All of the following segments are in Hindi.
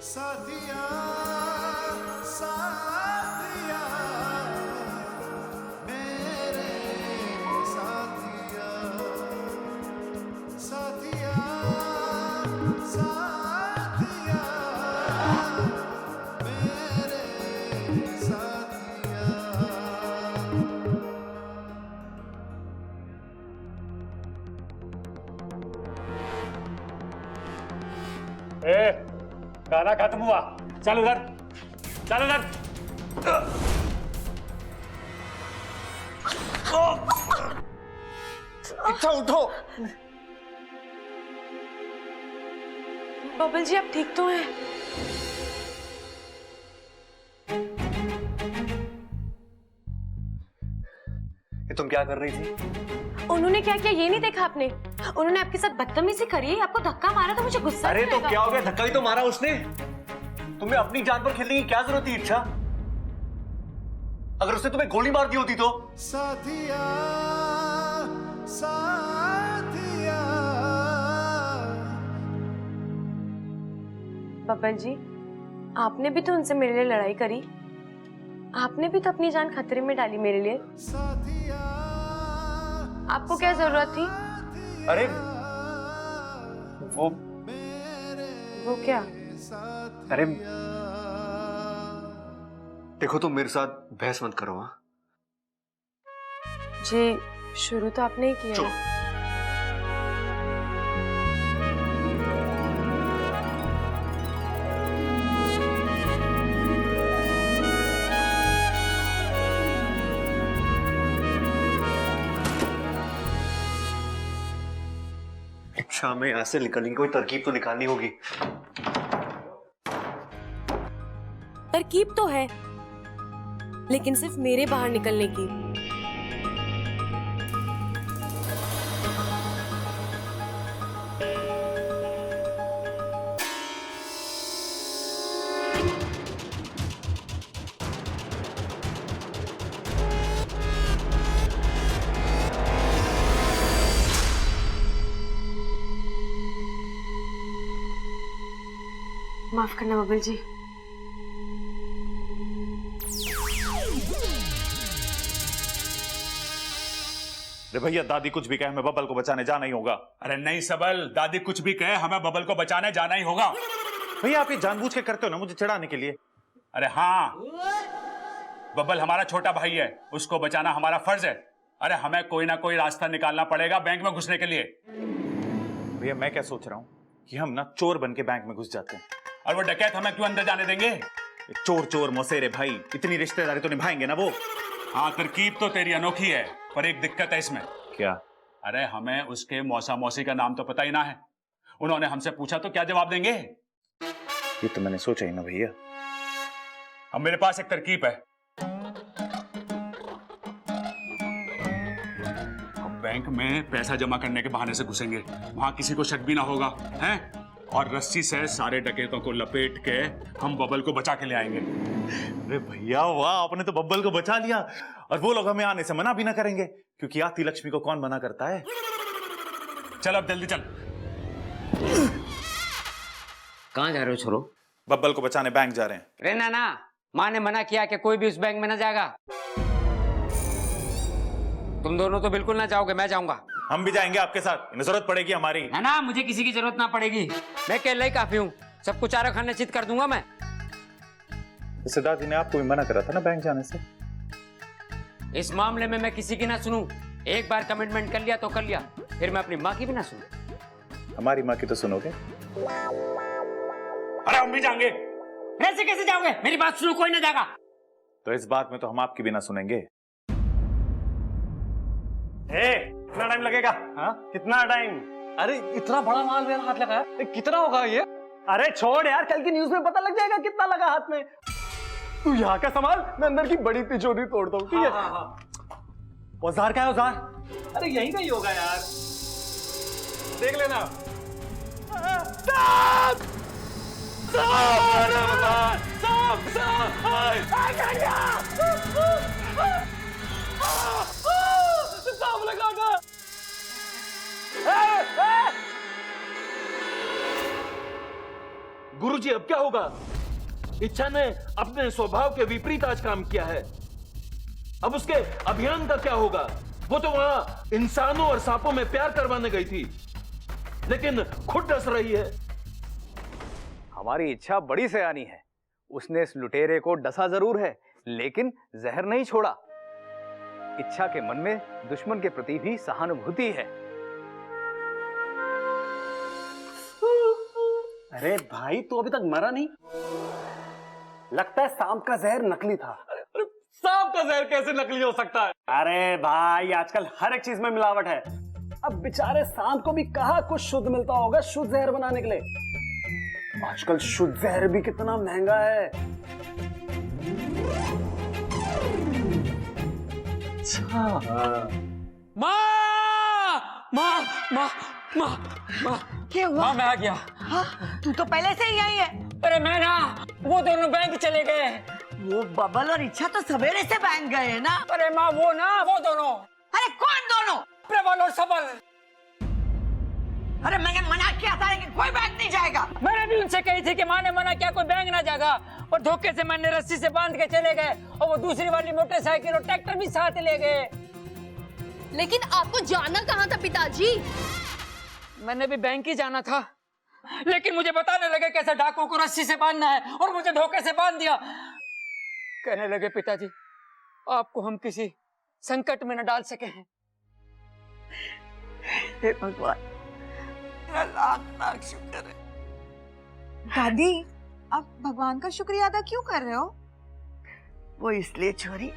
साथिया साथिया मेरे साथिया साथिया साथिया मेरे साथिया। गाना खत्म हुआ, चल उधर, चल उधर। इच्छा उठो। बबल जी आप ठीक तो हैं? ये तुम क्या कर रही थी? उन्होंने क्या किया ये नहीं देखा आपने? उन्होंने आपके साथ बदतमीजी करी, आपको धक्का मारा तो मुझे गुस्सा अरे तो आएगा। क्या हो गया? धक्का ही तो मारा उसने। तुम्हें अपनी जान पर खेलने की क्या जरूरत थी इच्छा? अगर उसने तुम्हें गोली मार दी होती तो? साथिया साथिया। बबल जी आपने भी तो उनसे मेरे लिए लड़ाई करी, आपने भी तो अपनी जान खतरे में डाली मेरे लिए। आपको क्या जरूरत थी? अरे वो क्या? अरे देखो तुम मेरे साथ बहस मत करो। हाँ जी शुरू तो आपने ही किया। चुप। इच्छा में यहाँ से निकलने की कोई तरकीब तो निकालनी होगी। तरकीब तो है लेकिन सिर्फ मेरे बाहर निकलने की। माफ करना बबल जी। अरे भैया दादी कुछ भी कहे हमें बबल को बचाने जाना ही होगा। अरे नहीं सबल, दादी कुछ भी कहे हमें बबल को बचाने जाना ही होगा। भैया आप ये जानबूझ के करते हो ना मुझे चिढ़ाने के लिए। अरे हाँ, बबल हमारा छोटा भाई है, उसको बचाना हमारा फर्ज है। अरे हमें कोई ना कोई रास्ता निकालना पड़ेगा बैंक में घुसने के लिए। भैया मैं क्या सोच रहा हूँ कि हम ना चोर बन के बैंक में घुस जाते हैं। और वो डकैत हमें क्यों अंदर जाने देंगे? चोर चोर मौसेरे भाई, इतनी रिश्तेदारी तो निभाएंगे ना वो। हाँ तरकीब तो तेरी अनोखी है पर एक दिक्कत है इसमें। क्या? अरे हमें उसके मौसा मौसी का नाम तो पता ही ना है। उन्होंने हमसे पूछा तो क्या जवाब देंगे? ये तो मैंने सोचा ही ना भैया। अब मेरे पास एक तरकीब है। अब बैंक में पैसा जमा करने के बहाने से घुसेंगे, वहां किसी को शक भी ना होगा, हैं? और रस्सी से सारे डकैतों को लपेट के हम बबल को बचा के ले आएंगे। अरे भैया वाह, आपने तो बब्बल को बचा लिया और वो लोग हमें आने से मना भी ना करेंगे क्योंकि आती लक्ष्मी को कौन मना करता है। चल अब जल्दी चल। कहाँ जा रहे हो छोरो? बब्बल को बचाने बैंक जा रहे हैं। रे ना, माँ ने मना किया कि कोई भी उस बैंक में ना जाएगा। तुम दोनों तो बिल्कुल ना जाओगे, मैं जाऊंगा। हम भी जाएंगे आपके साथ, इन्हें जरूरत पड़ेगी हमारी। ना मुझे किसी की जरूरत ना पड़ेगी, मैं अकेले ही काफी हूँ। सबको चारा खाने चित कर दूंगा मैं। जैसे दादी ने आपको भी मना करा था ना बैंक जाने से। इस मामले में मैं किसी की ना सुनूं। एक बार कमिटमेंट कर लिया तो कर लिया, फिर मैं अपनी माँ की भी ना सुनूं। हमारी माँ की तो सुनोगे। अरे हम भी जाएंगे। ऐसे कैसे जाओगे? मेरी बात सुनो, कोई ना जाएगा। तो इस बात में तो हम आपकी भी ना सुनेंगे। कितना टाइम लगेगा? हाँ कितना टाइम? अरे इतना बड़ा माल मेरा हाथ लगा है, कितना होगा ये? अरे छोड़ यार, कल की न्यूज में पता लग जाएगा कितना लगा हाथ में। तू यहाँ का संभाल, मैं अंदर की बड़ी तिजोरी तोड़ता हूँ, ठीक है? औजार क्या है औजार? अरे यहीं का ही होगा यार, देख लेना। गुरुजी अब क्या होगा? इच्छा ने अपने स्वभाव के विपरीत आज काम किया है। अब उसके अभियान का क्या होगा? वो तो वहां इंसानों और सांपों में प्यार करवाने गई थी, लेकिन खुद डस रही है। हमारी इच्छा बड़ी सयानी है। उसने इस लुटेरे को डसा जरूर है, लेकिन जहर नहीं छोड़ा। इच्छा के मन में दुश्मन के प्रति भी सहानुभूति है। अरे भाई, तू अभी तक मरा नहीं? लगता है सांप का जहर नकली था। अरे सांप का जहर कैसे नकली हो सकता है? अरे भाई, आजकल हर एक चीज में मिलावट है। अब बेचारे सांप को भी कहाँ कुछ शुद्ध मिलता होगा शुद्ध जहर बनाने के लिए। आजकल शुद्ध जहर भी कितना महंगा है। क्या हुआ? मैं आ गया। हाँ, तू तो पहले से ही यही है। अरे मैं ना, वो दोनों बैंक चले गए। वो बबल और इच्छा तो सवेरे से बैंक गए हैं ना। अरे माँ, वो दोनों। अरे कौन दोनों? प्रबल और सबल। अरे मैंने मना किया था कि कोई बैंक नहीं जाएगा। मैंने भी उनसे कही थी कि माँ ने मना किया कोई बैंक ना जाएगा, और धोखे से मैंने रस्सी से बांध के चले गए, और वो दूसरी वाली मोटरसाइकिल और ट्रैक्टर भी साथ ले गए। लेकिन आपको जाना कहाँ था पिताजी? मैंने भी बैंक ही जाना था, लेकिन मुझे बताने लगे कैसे डाकुओं को रस्सी से बांधना है, और मुझे धोखे से बांध दिया। कहने लगे पिताजी, आपको हम किसी संकट में न डाल सके हैं। हे भगवान, तेरा लाख लाख शुक्र है। दादी, आप भगवान का शुक्रिया अदा क्यों कर रहे हो? वो इसलिए छोरी,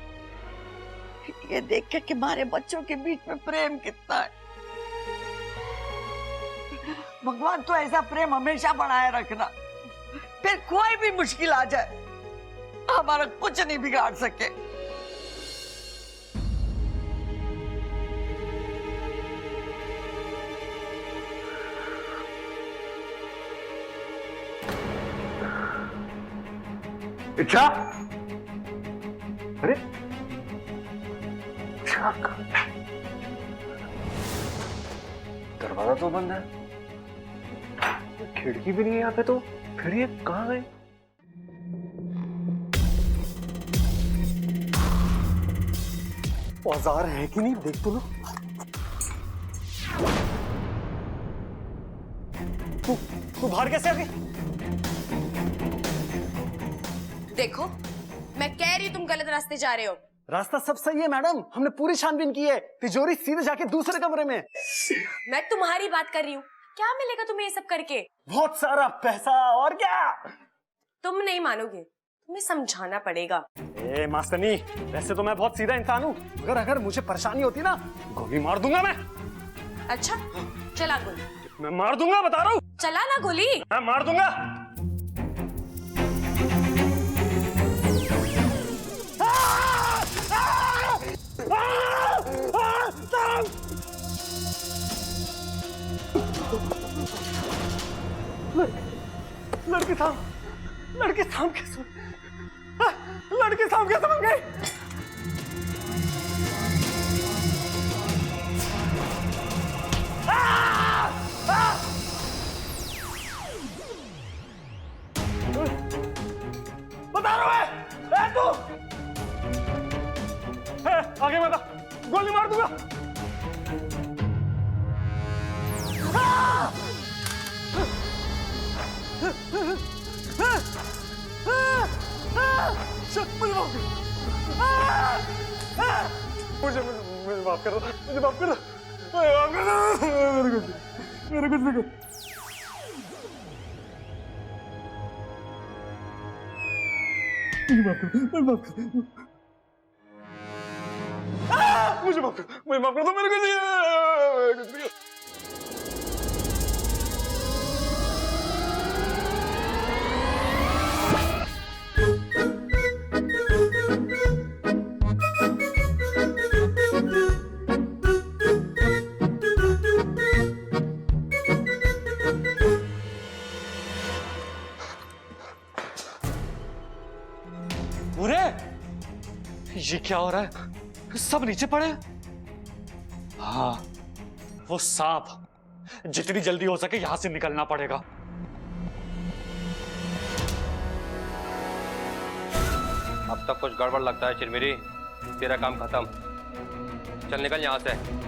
ये देख के कि हमारे बच्चों के बीच में प्रेम कितना है। भगवान तो ऐसा प्रेम हमेशा बनाए रखना, फिर कोई भी मुश्किल आ जाए हमारा कुछ नहीं बिगाड़ सके। इच्छा, अरे इच्छा, दरवाजा तो बंद है, खिड़की भी नहीं है यहाँ पे, तो फिर ये कहाँ गए? औजार है कि नहीं, देख तो लो। तू बाहर कैसे आ गई? देखो, मैं कह रही तुम गलत रास्ते जा रहे हो। रास्ता सब सही है मैडम, हमने पूरी छानबीन की है। तिजोरी सीधे जाके दूसरे कमरे में। मैं तुम्हारी बात कर रही हूँ। क्या मिलेगा तुम्हें ये सब करके? बहुत सारा पैसा, और क्या? तुम नहीं मानोगे, तुम्हें समझाना पड़ेगा। ए मास्टरनी, वैसे तो मैं बहुत सीधा इंसान हूँ, मगर अगर मुझे परेशानी होती ना, गोली मार दूंगा मैं। अच्छा, चला गोली। मैं मार दूंगा, बता रहा हूँ। चला ना गोली। मैं मार दूंगा। लड़की सांप कैसे बन गई? बता रहा है तू। आगे बता, गोली मार दूंगा। मुझे माफ करो, मुझे माफ करो, मेरे कुछ नहीं कर। मुझे माफ कर दो, मेरे कुछ नहीं। ये क्या हो रहा है? सब नीचे पड़े। हाँ, वो सांप, जितनी जल्दी हो सके यहां से निकलना पड़ेगा। अब तक कुछ गड़बड़ लगता है चिरमिरी। तेरा काम खत्म, चल निकल यहाँ से।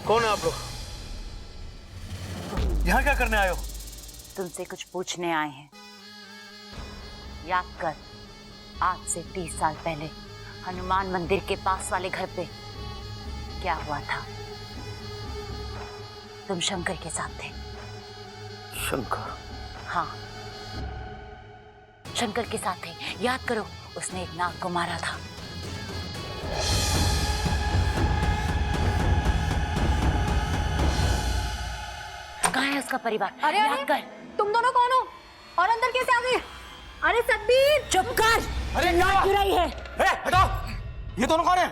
कौन है आप लोग? यहाँ क्या करने आए हो? तुमसे कुछ पूछने आए हैं। याद कर, आज से 30 साल पहले हनुमान मंदिर के पास वाले घर पे क्या हुआ था? तुम शंकर के साथ थे। शंकर? हाँ, शंकर के साथ थे। याद करो, उसने एक नाग को मारा था। कहाँ है उसका परिवार? अरे याद कर। तुम दोनों कौन हो और अंदर कैसे आ गए? अरे सतबीर चुप कर। अरे नाक गिराई है। हटाओ, ये दोनों कौन है?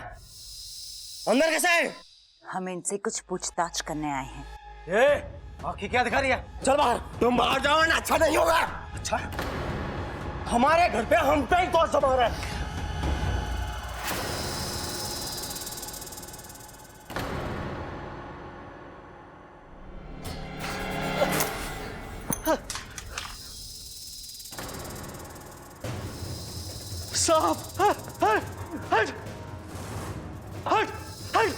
अंदर कैसे है? हम इनसे कुछ पूछताछ करने आए हैं। ये आँखें क्या दिखा रही है? चल बाहर। तुम बाहर जाओ ना, अच्छा नहीं होगा। अच्छा, हमारे घर पे हम पे ही दोष जमा रहा है। साहब, हट, हट, हट, हट,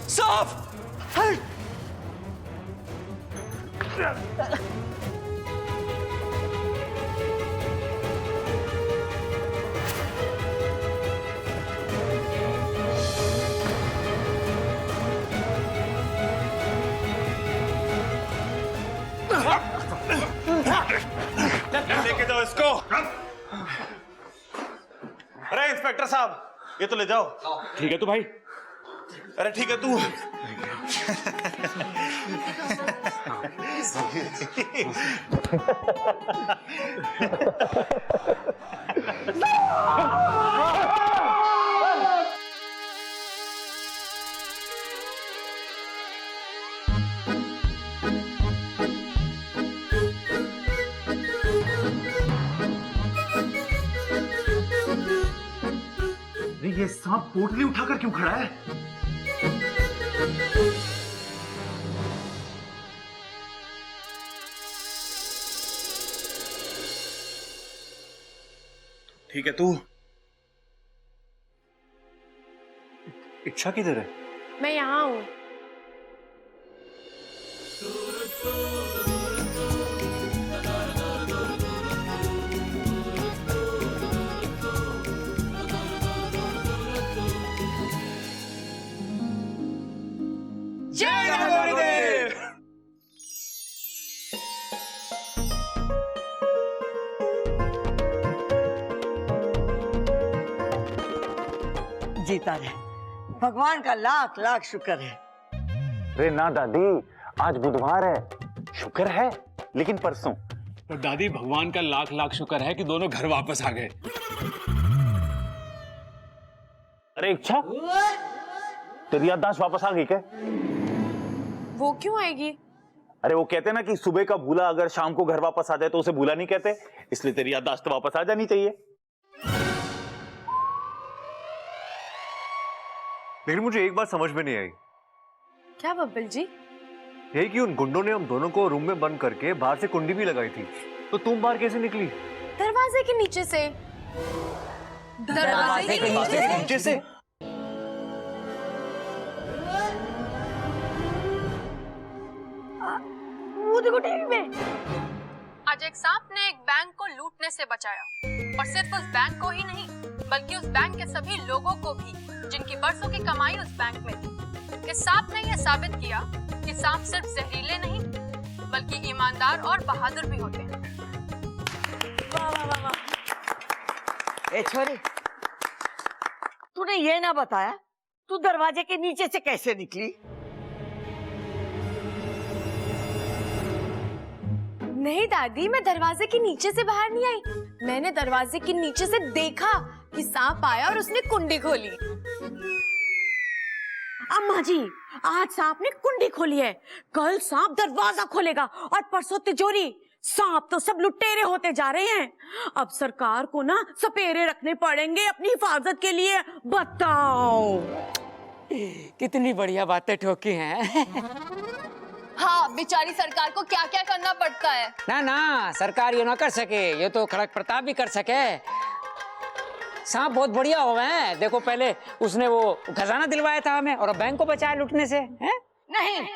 साहब, हट। लेके जाओ इसको। अरे इंस्पेक्टर साहब, ये तो ले जाओ। ठीक है तू भाई। अरे ठीक है तू। ये सांप पोटली उठाकर क्यों खड़ा है? ठीक है तू। इच्छा किधर है? मैं यहाँ हूँ। जीता रहे, भगवान का लाख लाख शुक्र है। अरे ना दादी, आज बुधवार है, शुक्र है, लेकिन परसों। तो दादी भगवान का लाख लाख शुक्र है कि दोनों घर वापस आ गए। अरे इच्छा, तेरी याददाश्त वापस आ गई क्या? वो क्यों आएगी? अरे वो कहते ना कि सुबह का भूला अगर शाम को घर वापस आ जाए तो उसे भूला नहीं कहते, इसलिए तेरी याददाश्त वापस आ जानी चाहिए। लेकिन मुझे एक बात समझ में नहीं आई। क्या बब्बल जी? यही कि उन गुंडों ने हम दोनों को रूम में बंद करके बाहर से कुंडी भी लगाई थी, तो तुम बाहर कैसे निकली? दरवाजे के नीचे से। दरवाजे के नीचे से? देखो टीवी में। आज एक सांप ने एक बैंक को लूटने से बचाया, और सिर्फ उस बैंक को ही नहीं बल्कि उस बैंक के सभी लोगों को भी जिनकी बरसों की कमाई उस बैंक में थी। इस सांप ने यह साबित किया कि सांप सिर्फ जहरीले नहीं बल्कि ईमानदार और बहादुर भी होते हैं। वाह वाह वाह वाह। ए छोरी, तूने ये ना बताया तू दरवाजे के नीचे से कैसे निकली? नहीं दादी, मैं दरवाजे के नीचे से बाहर नहीं आई। मैंने दरवाजे के नीचे से देखा कि सांप आया और उसने कुंडी खोली। अम्मा जी, आज सांप ने कुंडी खोली है, कल सांप दरवाजा खोलेगा और परसों तिजोरी। सांप तो सब लुटेरे होते जा रहे हैं। अब सरकार को ना सपेरे रखने पड़ेंगे अपनी हिफाजत के लिए। बताओ कितनी बढ़िया बातें ठोकी हैं। हाँ, बेचारी सरकार को क्या क्या करना पड़ता है। ना ना, सरकार ये ना कर सके, ये तो खड़क प्रताप भी कर सके। सांप बहुत बढ़िया हो गए हैं। देखो, पहले उसने वो खजाना दिलवाया था हमें और अब बैंक को बचाया लूटने से। हैं? नहीं,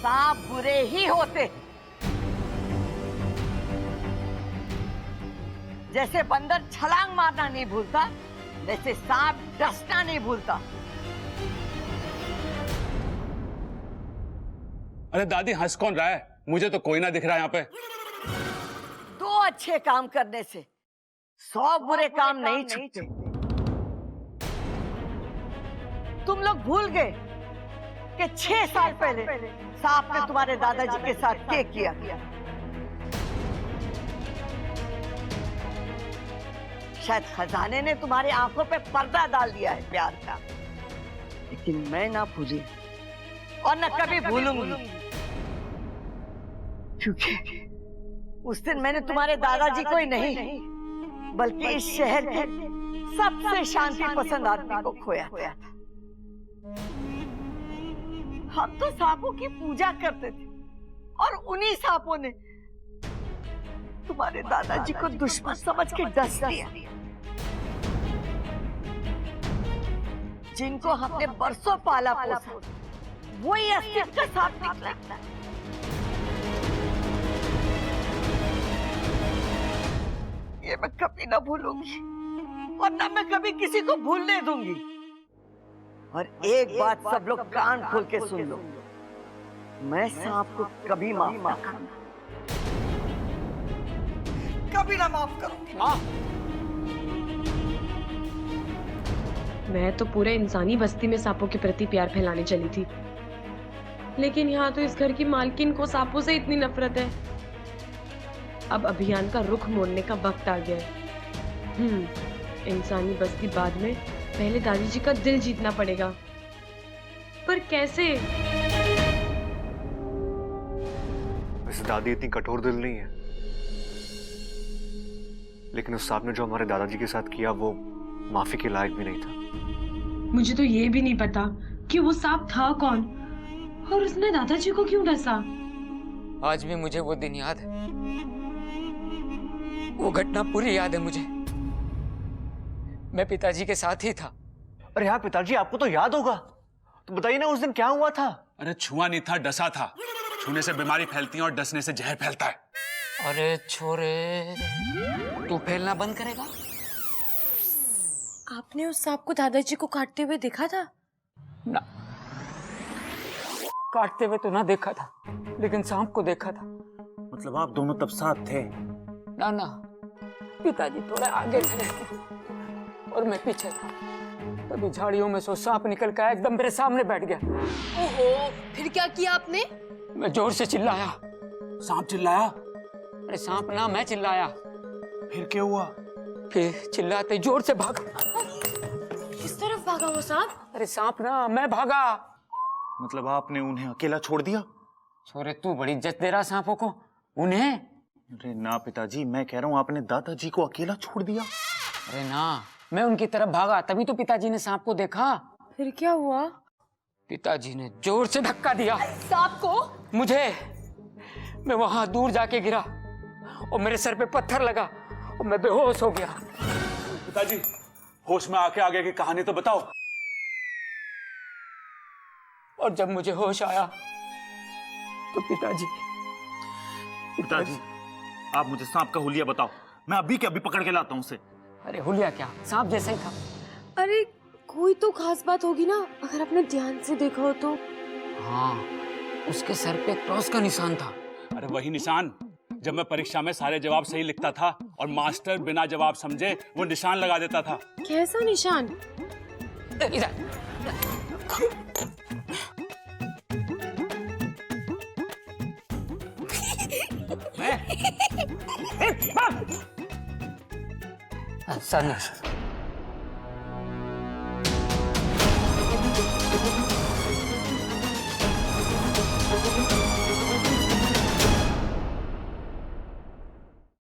सांप बुरे ही होते। जैसे बंदर छलांग मारना नहीं भूलता, वैसे सांप डसना नहीं भूलता। अरे दादी, हंस कौन रहा है? मुझे तो कोई ना दिख रहा है यहाँ पे। दो अच्छे काम करने से 100 बुरे काम नहीं छूटते। तुम लोग भूल गए कि 6 साल पहले सांप ने तुम्हारे दादाजी के साथ क्या किया। शायद खजाने ने तुम्हारी आंखों पे पर्दा डाल दिया है प्यार का, लेकिन मैं ना भूली और न कभी भूलूंगी, क्योंकि उस दिन मैंने तुम्हारे दादाजी को ही नहीं बल्कि इस शहर के सबसे शांति पसंद आदमी को खोया था। हम तो सांपों की पूजा करते थे और उन्हीं सांपों ने तुम्हारे दादाजी को दुश्मन समझ के डस दिया। जिनको हमने बरसों पाला पोसा, वही अस्तित्व का सांप निकला। ये मैं कभी ना भूलूंगी और ना मैं कभी किसी को भूलने दूंगी। और एक बात सब लोग कान खोल के सुन लो, मैं सांप को कभी माफ ना करूंगा, कभी ना माफ करूंगी। मैं तो पूरे इंसानी बस्ती में सांपों के प्रति प्यार फैलाने चली थी, लेकिन यहाँ तो इस घर की मालकिन को सांपों से इतनी नफरत है। अब अभियान का रुख मोड़ने का वक्त आ गया है। इंसानी बस्ती बाद में, पहले दादी जी का दिल जीतना पड़ेगा। पर कैसे? वैसे दादी इतनी कठोर दिल नहीं है, लेकिन उस सांप ने जो हमारे दादाजी के साथ किया वो माफी के लायक भी नहीं था। मुझे तो ये भी नहीं पता कि वो सांप था कौन और उसने दादाजी को क्यों डसा। आज भी मुझे वो दिन याद है, वो घटना पूरी याद है मुझे। मैं पिताजी के साथ ही था। अरे यार पिताजी, आपको तो याद होगा, तो बताइए ना उस दिन क्या हुआ था। अरे छुआ नहीं था, डसा था। छूने से बीमारी फैलती है और डसने से जहर फैलता है। अरे छोरे, तू फैलना बंद करेगा? आपने उस सांप को दादाजी को काटते हुए देखा था? ना, काटते हुए तो ना देखा था, लेकिन सांप को देखा था। मतलब आप दोनों तब साथ थे? ना ना, पिताजी थोड़े आगे थे और मैं पीछे था। तभी झाड़ियों में से सांप निकल कर एकदम मेरे सामने बैठ गया। ओहो, फिर क्या किया आपने? मैं जोर से चिल्लाया। सांप चिल्लाया? अरे सांप ना, मैं चिल्लाया। फिर क्या हुआ? फिर चिल्लाते जोर से भागा। किस तरफ भागा वो सांप? अरे सांप ना, मैं भागा। मतलब आपने उन्हें अकेला छोड़ दिया? छोरे, तू बड़ी इज्जत दे रहा सांपों को। उन्हें? अरे ना पिताजी, मैं कह रहा हूँ आपने दादाजी को अकेला छोड़ दिया। अरे ना, मैं उनकी तरफ भागा, तभी तो पिताजी ने सांप को देखा। फिर क्या हुआ? पिताजी ने जोर से धक्का दिया। सांप को? मुझे। मैं वहां दूर जाके गिरा और मेरे सर पे पत्थर लगा और मैं बेहोश हो गया। पिताजी, होश में आके आगे की कहानी तो बताओ। और जब मुझे होश आया तो पिताजी पिताजी, आप मुझे सांप का हुलिया बताओ, मैं अभी के अभी पकड़ के लाता हूँ उसे। अरे हुलिया क्या, सांप जैसा ही था। अरे कोई तो खास बात होगी ना, अगर आपने ध्यान से देखा हो तो। हाँ, उसके सर पे क्रॉस का निशान था। अरे वही निशान जब मैं परीक्षा में सारे जवाब सही लिखता था और मास्टर बिना जवाब समझे वो निशान लगा देता था। कैसा निशान? सर